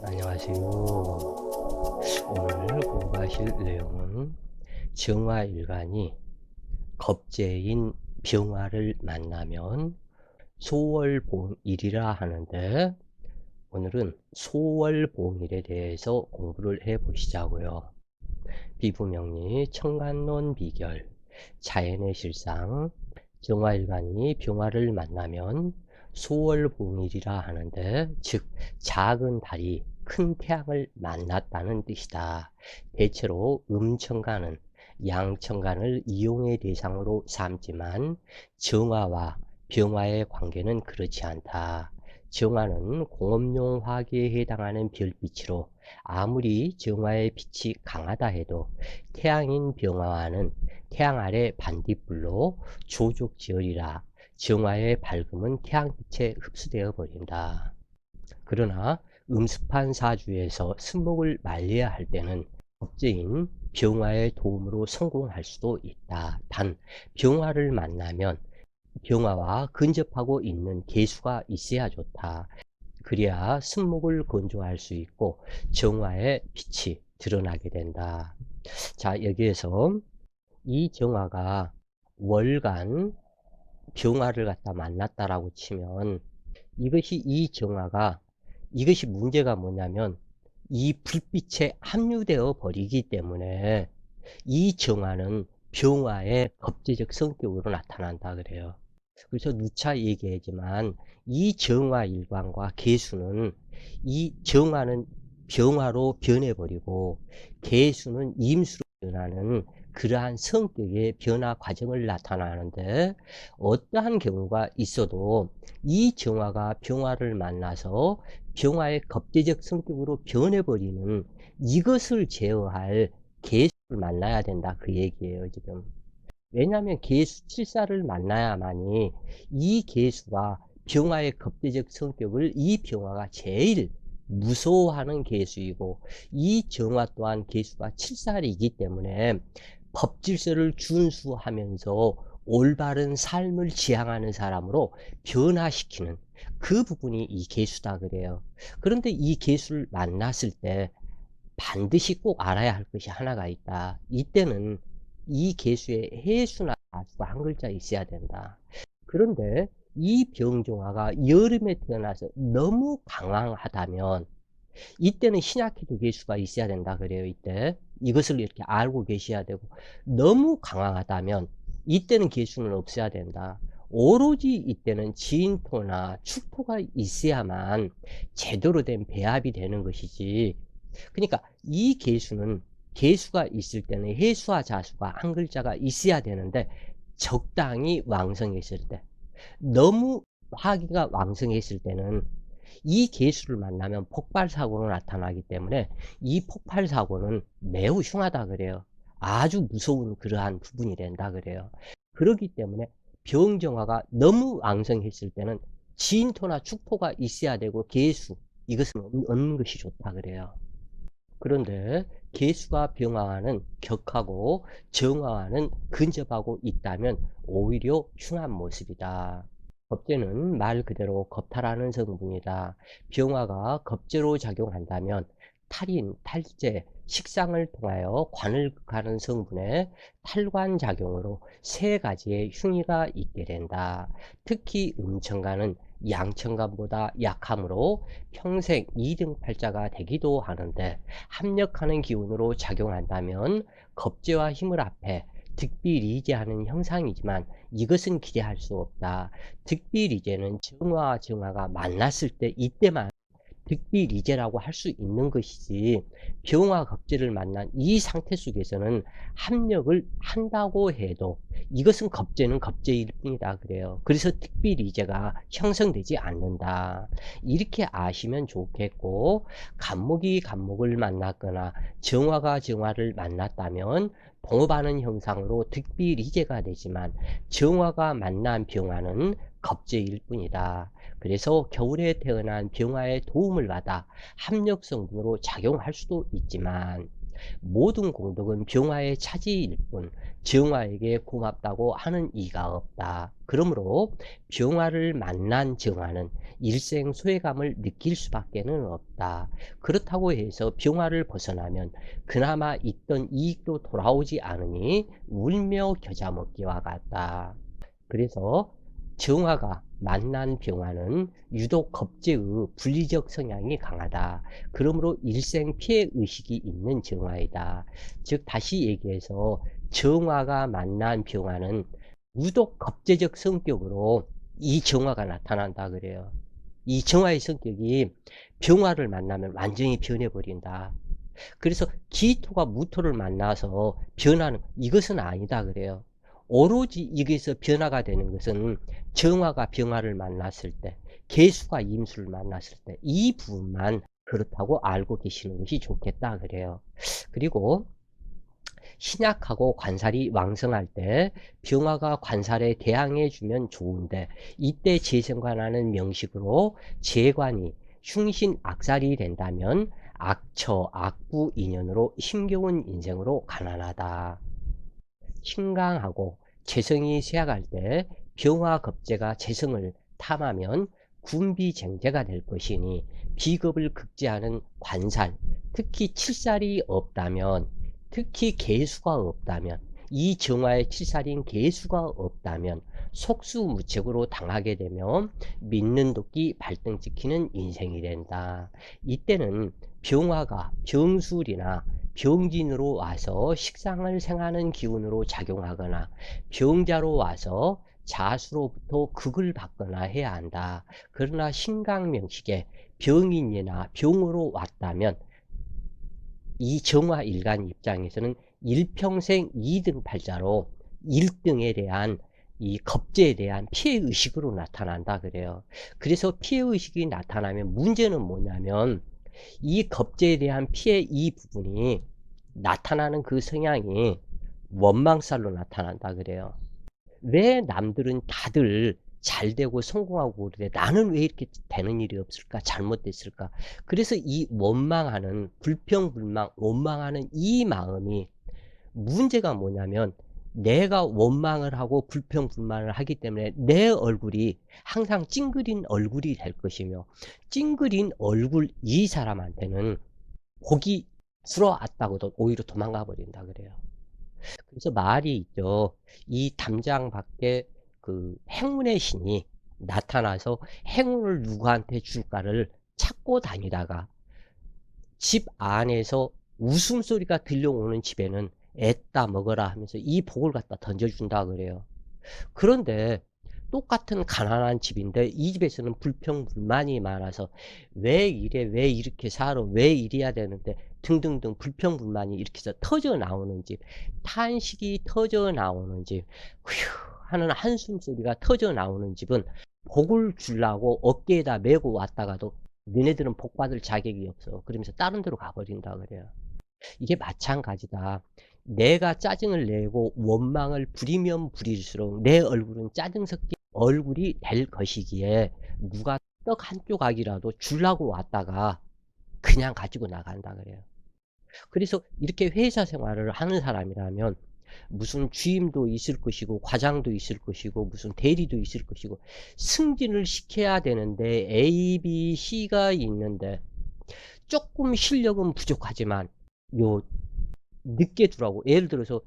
안녕하세요. 오늘 공부하실 내용은 정화일간이 겁재인 병화를 만나면 소월봉일이라 하는데, 오늘은 소월봉일에 대해서 공부를 해 보시자고요. 비부명리, 청간론 비결, 자연의 실상, 정화일간이 병화를 만나면 소월봉일이라 하는데, 즉 작은 달이 큰 태양을 만났다는 뜻이다. 대체로 음천간은 양천간을 이용의 대상으로 삼지만 정화와 병화의 관계는 그렇지 않다. 정화는 공업용 화기에 해당하는 별빛으로 아무리 정화의 빛이 강하다 해도 태양인 병화와는 태양 아래 반딧불로 조족지혈이라 정화의 밝음은 태양빛에 흡수되어 버린다. 그러나 음습한 사주에서 승목을 말려야 할 때는 겁재인 병화의 도움으로 성공할 수도 있다. 단 병화를 만나면 병화와 근접하고 있는 계수가 있어야 좋다. 그래야 승목을 건조할 수 있고 정화의 빛이 드러나게 된다. 자, 여기에서 이 정화가 월간 병화를 갖다 만났다라고 치면, 이것이 문제가 뭐냐면 이 불빛에 함유되어 버리기 때문에 이 정화는 병화의 겁재적 성격으로 나타난다 그래요. 그래서 누차 얘기하지만 이 정화 일관과 개수는, 이 정화는 병화로 변해버리고 개수는 임수로 변하는 그러한 성격의 변화 과정을 나타나는데, 어떠한 경우가 있어도 이 정화가 병화를 만나서 병화의 겁재적 성격으로 변해버리는 이것을 제어할 개수를 만나야 된다 그 얘기예요 지금. 왜냐하면 개수 칠사를 만나야만이 이 개수가 병화의 겁대적 성격을 이 병화가 제일 무서워하는 개수이고, 이 정화 또한 개수가 칠살이기 때문에 법질서를 준수하면서 올바른 삶을 지향하는 사람으로 변화시키는 그 부분이 이 개수다 그래요. 그런데 이 개수를 만났을 때 반드시 꼭 알아야 할 것이 하나가 있다. 이때는 이 개수에 해수나 가수가 한 글자 있어야 된다. 그런데 이 병정화가 여름에 태어나서 너무 강황하다면 이때는 신약해도 개수가 있어야 된다 그래요. 이때 이것을 이렇게 알고 계셔야 되고, 너무 강황하다면 이때는 개수는 없어야 된다. 오로지 이때는 진토나 축토가 있어야만 제대로 된 배합이 되는 것이지. 그러니까 이 개수는, 개수가 있을 때는 해수와 자수가 한 글자가 있어야 되는데 적당히 왕성했을 때, 너무 화기가 왕성했을 때는 이 개수를 만나면 폭발사고로 나타나기 때문에 이 폭발사고는 매우 흉하다 그래요. 아주 무서운 그러한 부분이 된다 그래요. 그렇기 때문에 병정화가 너무 왕성했을 때는 진토나 축토가 있어야 되고 개수, 이것은 없는 것이 좋다 그래요. 그런데 개수가 병화와는 격하고 정화와는 근접하고 있다면 오히려 흉한 모습이다. 겁재는 말 그대로 겁탈하는 성분이다. 병화가 겁재로 작용한다면 탈인, 탈재, 식상을 통하여 관을 극하는 성분의 탈관작용으로 세 가지의 흉의가 있게 된다. 특히 음천간은 양천간보다 약하므로 평생 2등 팔자가 되기도 하는데, 합력하는 기운으로 작용한다면 겁재와 힘을 합해 득비리재하는 형상이지만 이것은 기대할 수 없다. 득비리재는 정화와 정화가 만났을 때 이때만 득비리재라고 할 수 있는 것이지, 병화 겁재를 만난 이 상태 속에서는 합력을 한다고 해도 이것은 겁재는 겁재일 뿐이다 그래요. 그래서 득비리재가 형성되지 않는다. 이렇게 아시면 좋겠고, 간목이 간목을 만났거나 정화가 정화를 만났다면 동업하는 형상으로 득비리재가 되지만 정화가 만난 병화는 겁재일 뿐이다. 그래서 겨울에 태어난 병화의 도움을 받아 합력 성분으로 작용할 수도 있지만 모든 공덕은 병화의 차지일 뿐 정화에게 고맙다고 하는 이가 없다. 그러므로 병화를 만난 정화는 일생 소외감을 느낄 수밖에는 없다. 그렇다고 해서 병화를 벗어나면 그나마 있던 이익도 돌아오지 않으니 울며 겨자 먹기와 같다. 그래서 정화가 만난 병화는 유독 겁재의 분리적 성향이 강하다. 그러므로 일생 피해 의식이 있는 정화이다. 즉 다시 얘기해서 정화가 만난 병화는 유독 겁재적 성격으로 이 정화가 나타난다 그래요. 이 정화의 성격이 병화를 만나면 완전히 변해버린다. 그래서 기토가 무토를 만나서 변하는 이것은 아니다 그래요. 오로지 여기서 변화가 되는 것은 정화가 병화를 만났을 때, 계수가 임수를 만났을 때 이 부분만 그렇다고 알고 계시는 것이 좋겠다 그래요. 그리고 신약하고 관살이 왕성할 때 병화가 관살에 대항해 주면 좋은데 이때 재생관하는 명식으로 재관이 흉신악살이 된다면 악처, 악부 인연으로 힘겨운 인생으로 가난하다. 신강하고 재성이 쇠약할 때 병화 겁재가 재성을 탐하면 군비쟁제가 될 것이니 비겁을 극제하는 관살, 특히 칠살이 없다면, 특히 계수가 없다면, 이 정화의 칠살인 계수가 없다면 속수무책으로 당하게 되면 믿는 도끼 발등 찍히는 인생이 된다. 이때는 병화가 병술이나 병진으로 와서 식상을 생하는 기운으로 작용하거나 병자로 와서 자수로부터 극을 받거나 해야 한다. 그러나 신강명식에 병인이나 병으로 왔다면 이 정화일간 입장에서는 일평생 2등 팔자로 1등에 대한 이 겁재에 대한 피해의식으로 나타난다 그래요. 그래서 피해의식이 나타나면 문제는 뭐냐면 이 겁재에 대한 피해 이 부분이 나타나는 그 성향이 원망살로 나타난다 그래요. 왜 남들은 다들 잘 되고 성공하고 그러는데 나는 왜 이렇게 되는 일이 없을까? 잘못됐을까? 그래서 이 원망하는 불평불만, 원망하는 이 마음이 문제가 뭐냐면 내가 원망을 하고 불평불만을 하기 때문에 내 얼굴이 항상 찡그린 얼굴이 될 것이며 찡그린 얼굴 이 사람한테는 복이 들어왔다고도 오히려 도망가 버린다 그래요. 그래서 말이 있죠. 이 담장 밖에 그 행운의 신이 나타나서 행운을 누구한테 줄까를 찾고 다니다가 집 안에서 웃음소리가 들려오는 집에는 애따 먹어라 하면서 이 복을 갖다 던져준다 그래요. 그런데 똑같은 가난한 집인데 이 집에서는 불평불만이 많아서 왜 이래 왜 이렇게 살아 왜 이래야 되는데 등등등 불평불만이 이렇게 해서 터져 나오는 집, 탄식이 터져 나오는 집, 휴 하는 한숨 소리가 터져 나오는 집은 복을 주려고 어깨에다 메고 왔다가도 너네들은 복 받을 자격이 없어 그러면서 다른 데로 가버린다 그래요. 이게 마찬가지다. 내가 짜증을 내고 원망을 부리면 부릴수록 내 얼굴은 짜증 섞인 얼굴이 될 것이기에 누가 떡 한 조각이라도 주려고 왔다가 그냥 가지고 나간다 그래요. 그래서 이렇게 회사 생활을 하는 사람이라면 무슨 주임도 있을 것이고 과장도 있을 것이고 무슨 대리도 있을 것이고 승진을 시켜야 되는데 A, B, C가 있는데 조금 실력은 부족하지만 요 늦게 들어오고 예를 들어서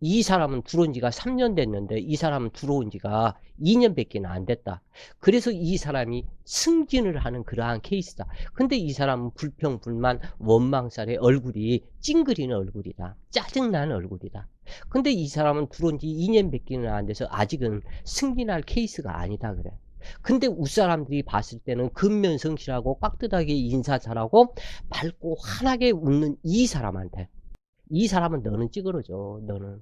이 사람은 들어온 지가 3년 됐는데 이 사람은 들어온 지가 2년 밖에 안 됐다. 그래서 이 사람이 승진을 하는 그러한 케이스다. 근데 이 사람은 불평, 불만, 원망살의 얼굴이 찡그리는 얼굴이다. 짜증나는 얼굴이다. 근데 이 사람은 들어온 지 2년 밖에 안 돼서 아직은 승진할 케이스가 아니다 그래. 근데 윗사람들이 봤을 때는 근면성실하고 깍듯하게 인사 잘하고 밝고 환하게 웃는 이 사람한테 이 사람은 너는 찌그러져. 너는.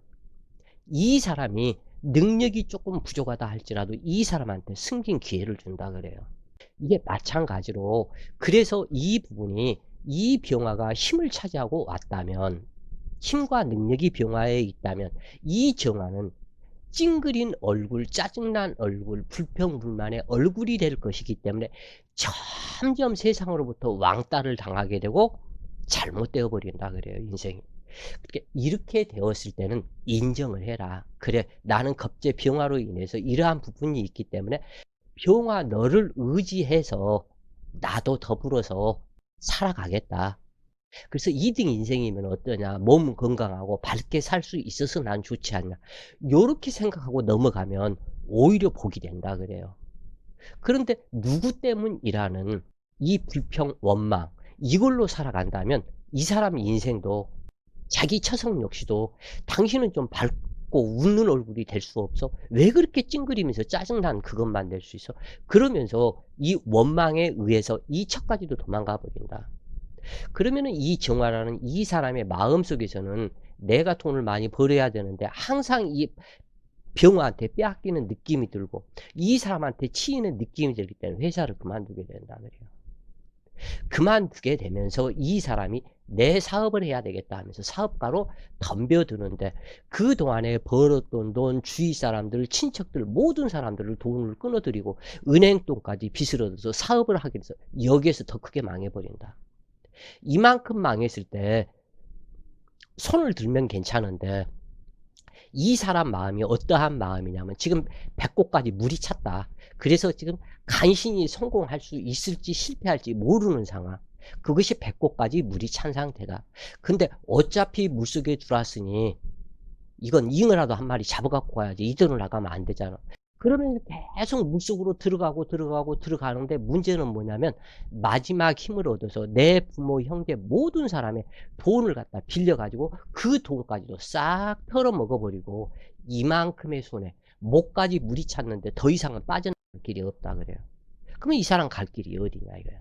이 사람이 능력이 조금 부족하다 할지라도 이 사람한테 승진 기회를 준다 그래요. 이게 마찬가지로 그래서 이 부분이 이 병화가 힘을 차지하고 왔다면 힘과 능력이 병화에 있다면 이 정화는 찡그린 얼굴, 짜증난 얼굴, 불평불만의 얼굴이 될 것이기 때문에 점점 세상으로부터 왕따를 당하게 되고 잘못되어 버린다 그래요, 인생이. 그러니까 이렇게 되었을 때는 인정을 해라. 그래, 나는 겁제 병화로 인해서 이러한 부분이 있기 때문에 병화 너를 의지해서 나도 더불어서 살아가겠다. 그래서 2등 인생이면 어떠냐? 몸 건강하고 밝게 살 수 있어서 난 좋지 않냐? 요렇게 생각하고 넘어가면 오히려 복이 된다 그래요. 그런데 누구 때문이라는 이 불평, 원망 이걸로 살아간다면 이 사람 인생도 자기 처성 역시도 당신은 좀 밝고 웃는 얼굴이 될 수 없어? 왜 그렇게 찡그리면서 짜증난 그것만 낼 수 있어? 그러면서 이 원망에 의해서 이 척까지도 도망가 버린다. 그러면은 이 정화라는 이 사람의 마음속에서는 내가 돈을 많이 벌어야 되는데 항상 이 병화한테 빼앗기는 느낌이 들고 이 사람한테 치이는 느낌이 들기 때문에 회사를 그만두게 된다 그래요. 그만두게 되면서 이 사람이 내 사업을 해야 되겠다 하면서 사업가로 덤벼드는데 그동안에 벌었던 돈, 주위 사람들, 친척들 모든 사람들을 돈을 끊어들이고 은행돈까지 빚을 얻어서 사업을 하게 돼서 여기에서 더 크게 망해버린다. 이만큼 망했을 때 손을 들면 괜찮은데 이 사람 마음이 어떠한 마음이냐면 지금 배꼽까지 물이 찼다. 그래서 지금 간신히 성공할 수 있을지 실패할지 모르는 상황. 그것이 배꼽까지 물이 찬 상태다. 근데 어차피 물속에 들어왔으니 이건 잉어라도 한 마리 잡아갖고 가야지. 이대로 나가면 안 되잖아. 그러면 계속 물속으로 들어가는데 문제는 뭐냐면 마지막 힘을 얻어서 내 부모, 형제 모든 사람의 돈을 갖다 빌려가지고 그 돈까지도 싹 털어먹어버리고 이만큼의 손에 목까지 물이 찼는데 더 이상은 빠져나갈 길이 없다 그래요. 그러면 이 사람 갈 길이 어디냐 이거야.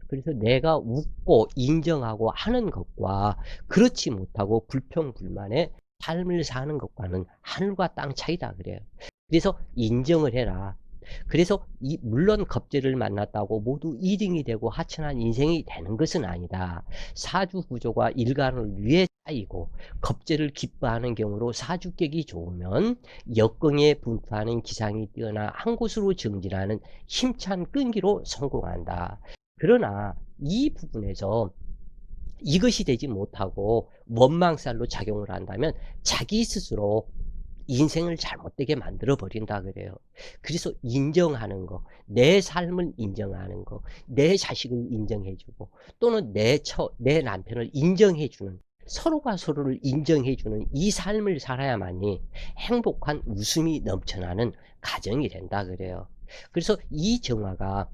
그래서 내가 웃고 인정하고 하는 것과 그렇지 못하고 불평불만의 삶을 사는 것과는 하늘과 땅 차이다 그래요. 그래서 인정을 해라. 그래서 물론 겁재를 만났다고 모두 2등이 되고 하천한 인생이 되는 것은 아니다. 사주구조가 일간을 위해 쌓이고 겁재를 기뻐하는 경우로 사주격이 좋으면 역경에 분투하는 기상이 뛰어나 한 곳으로 정진하는 힘찬 끈기로 성공한다. 그러나 이 부분에서 이것이 되지 못하고 원망살로 작용을 한다면 자기 스스로 인생을 잘못되게 만들어 버린다 그래요. 그래서 인정하는 거, 내 삶을 인정하는 거, 내 자식을 인정해 주고 또는 내 남편을 인정해 주는 서로가 서로를 인정해 주는 이 삶을 살아야만이 행복한 웃음이 넘쳐나는 가정이 된다 그래요. 그래서 이 정화가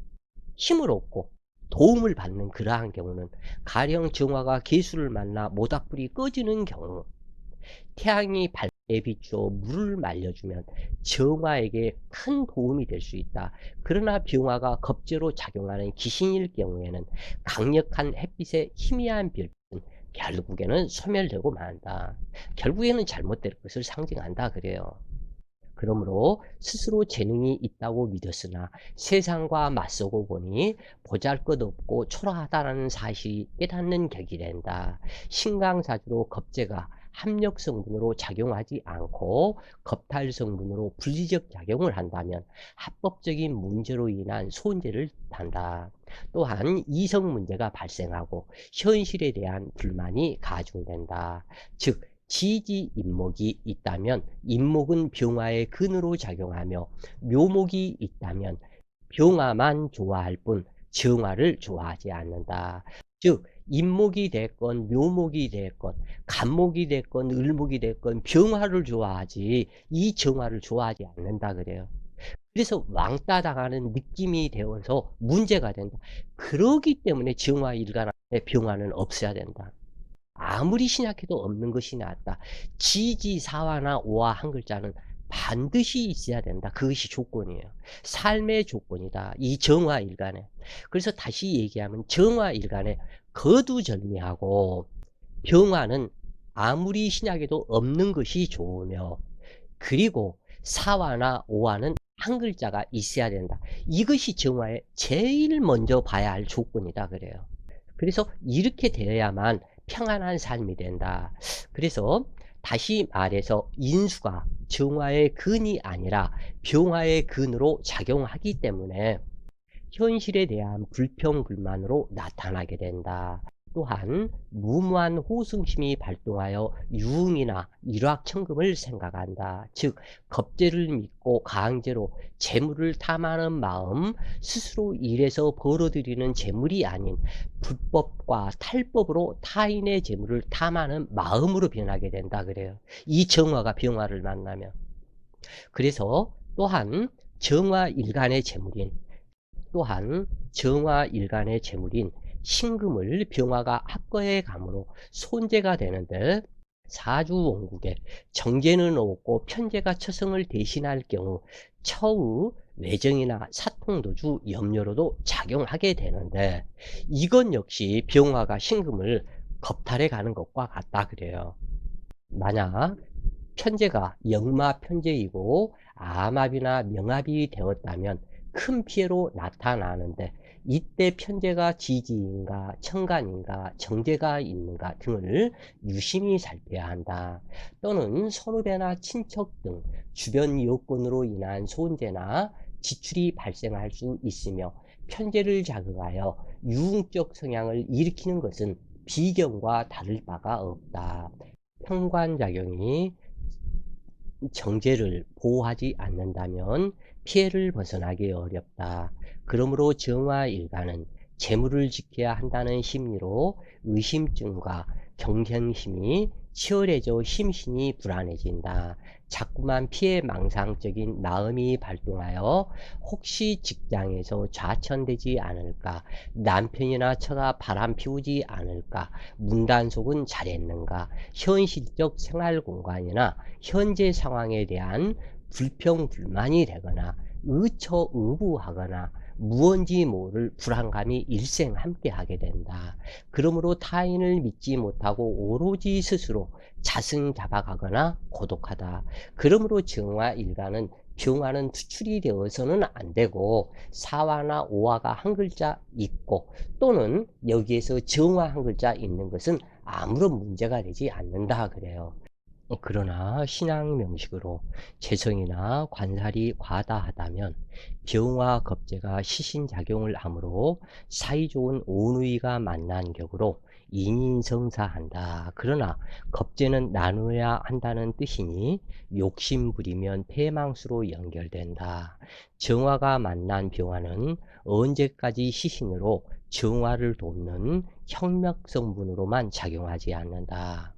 힘을 얻고 도움을 받는 그러한 경우는 가령 정화가 개수를 만나 모닥불이 꺼지는 경우 태양이 밝게 비추어 물을 말려주면 정화에게 큰 도움이 될 수 있다. 그러나 병화가 겁재로 작용하는 귀신일 경우에는 강력한 햇빛의 희미한 별빛은 결국에는 소멸되고 만다. 결국에는 잘못될 것을 상징한다 그래요. 그러므로 스스로 재능이 있다고 믿었으나 세상과 맞서고 보니 보잘것없고 초라하다는 사실이 깨닫는 격이 된다. 신강사주로 겁재가 합력 성분으로 작용하지 않고 겁탈 성분으로 분리적 작용을 한다면 합법적인 문제로 인한 손재를 탄다. 또한 이성 문제가 발생하고 현실에 대한 불만이 가중된다. 즉 지지 인목이 있다면 인목은 병화의 근으로 작용하며 묘목이 있다면 병화만 좋아할 뿐 정화를 좋아하지 않는다. 즉 인목이 됐건 묘목이 됐건 간목이 됐건 을목이 됐건 병화를 좋아하지 이 정화를 좋아하지 않는다 그래요. 그래서 왕따 당하는 느낌이 되어서 문제가 된다. 그러기 때문에 정화 일간의 병화는 없어야 된다. 아무리 신약해도 없는 것이 낫다. 지지사화나 오화 한 글자는 반드시 있어야 된다. 그것이 조건이에요. 삶의 조건이다. 이 정화일간에. 그래서 다시 얘기하면 정화일간에 거두절미하고 병화는 아무리 신약해도 없는 것이 좋으며 그리고 사화나 오화는 한 글자가 있어야 된다. 이것이 정화의 제일 먼저 봐야 할 조건이다 그래요. 그래서 이렇게 되어야만 평안한 삶이 된다. 그래서 다시 말해서 인수가 정화의 근이 아니라 병화의 근으로 작용하기 때문에 현실에 대한 불평불만으로 나타나게 된다. 또한 무모한 호승심이 발동하여 유흥이나 일확천금을 생각한다. 즉 겁재를 믿고 강제로 재물을 탐하는 마음, 스스로 일해서 벌어들이는 재물이 아닌 불법과 탈법으로 타인의 재물을 탐하는 마음으로 변하게 된다 그래요. 이 정화가 병화를 만나면. 그래서 또한 정화 일간의 재물인 신금을 병화가 합거해 감으로 손재가 되는데, 사주 원국에 정제는 없고 편제가 처성을 대신할 경우 처우 외정이나 사통도주 염려로도 작용하게 되는데, 이건 역시 병화가 신금을 겁탈해 가는 것과 같다 그래요. 만약 편제가 역마 편제이고 암합이나 명합이 되었다면 큰 피해로 나타나는데, 이때 편제가 지지인가 천간인가 정제가 있는가 등을 유심히 살펴야 한다. 또는 선후배나 친척 등 주변 요건으로 인한 손재나 지출이 발생할 수 있으며, 편제를 자극하여 유흥적 성향을 일으키는 것은 비경과 다를 바가 없다. 편관작용이 정제를 보호하지 않는다면 피해를 벗어나기 어렵다. 그러므로 정화일가는 재물을 지켜야 한다는 심리로 의심증과 경쟁심이 치열해져 심신이 불안해진다. 자꾸만 피해 망상적인 마음이 발동하여 혹시 직장에서 좌천되지 않을까, 남편이나 처가 바람 피우지 않을까, 문단속은 잘했는가, 현실적 생활 공간이나 현재 상황에 대한 불평, 불만이 되거나 의처의부하거나 무언지 모를 불안감이 일생 함께 하게 된다. 그러므로 타인을 믿지 못하고 오로지 스스로 자승자박하거나 고독하다. 그러므로 정화일가는 병화는 투출이 되어서는 안 되고, 사화나 오화가 한 글자 있고 또는 여기에서 정화 한 글자 있는 것은 아무런 문제가 되지 않는다 그래요. 그러나 신앙 명식으로 재성이나 관살이 과다하다면 병화 겁재가 시신작용을 하므로 사이좋은 오누이가 만난 격으로 인인성사한다. 그러나 겁재는 나누어야 한다는 뜻이니 욕심부리면 폐망수로 연결된다. 정화가 만난 병화는 언제까지 시신으로 정화를 돕는 혁명성분으로만 작용하지 않는다.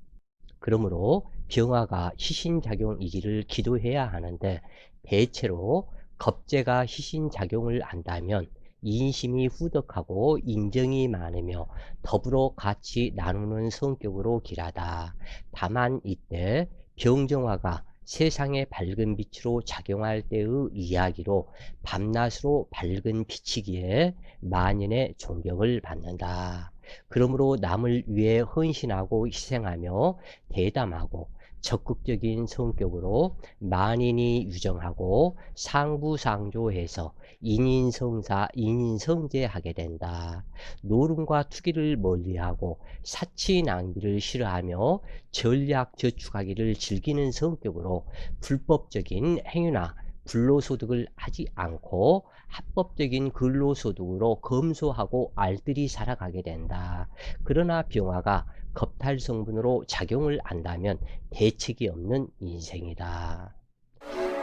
그러므로 병화가 시신작용이기를 기도해야 하는데, 대체로 겁재가 시신작용을 한다면 인심이 후덕하고 인정이 많으며 더불어 같이 나누는 성격으로 길하다. 다만 이때 병정화가 세상의 밝은 빛으로 작용할 때의 이야기로 밤낮으로 밝은 빛이기에 만인의 존경을 받는다. 그러므로 남을 위해 헌신하고 희생하며 대담하고 적극적인 성격으로 만인이 유정하고 상부상조해서 인인성사, 인인성제하게 된다. 노름과 투기를 멀리하고 사치 낭비를 싫어하며 전략 저축하기를 즐기는 성격으로 불법적인 행위나 불로소득을 하지 않고 합법적인 근로소득으로 검소하고 알뜰히 살아가게 된다. 그러나 병화가 겁탈 성분으로 작용을 한다면 대책이 없는 인생이다.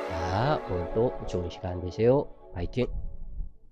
자, 오늘도 좋은 시간 되세요. 파이팅!